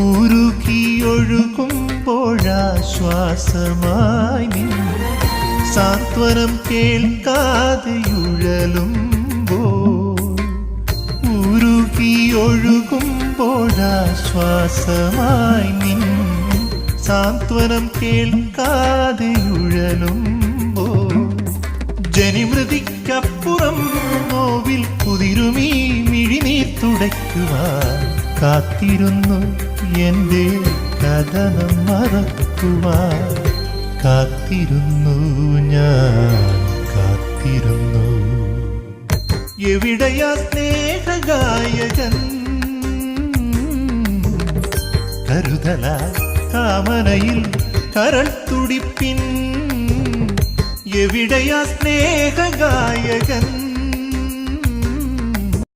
ഉരുകിയൊഴുകുമ്പോഴാശ്വാസമായി നീ സാന്ത്വനം കേൾക്കാതെയുഴലുമ്പോൾ ഉരുകിയൊഴുകുമ്പോഴാശ്വാസമായി നീ സാന്ത്വനം കേൾക്കാതെയുഴലുമ്പോൾ ജനിമൃതിക്കപ്പുറം നോവിൽ കുതിരുമീ മിഴിനീർ തുടയ്ക്കുവാൻ കാത്തിരുന്നു എൻ്റെ കഥനം മറക്കുവാൻ കാത്തിരുന്നു ഞാൻ കാത്തിരുന്നു. എവിടെയാ സ്നേഹഗായകൻ കരുതല കാമനയിൽ കരൾ തുടിപ്പിൻ എവിടെയാ സ്നേഹഗായകൻ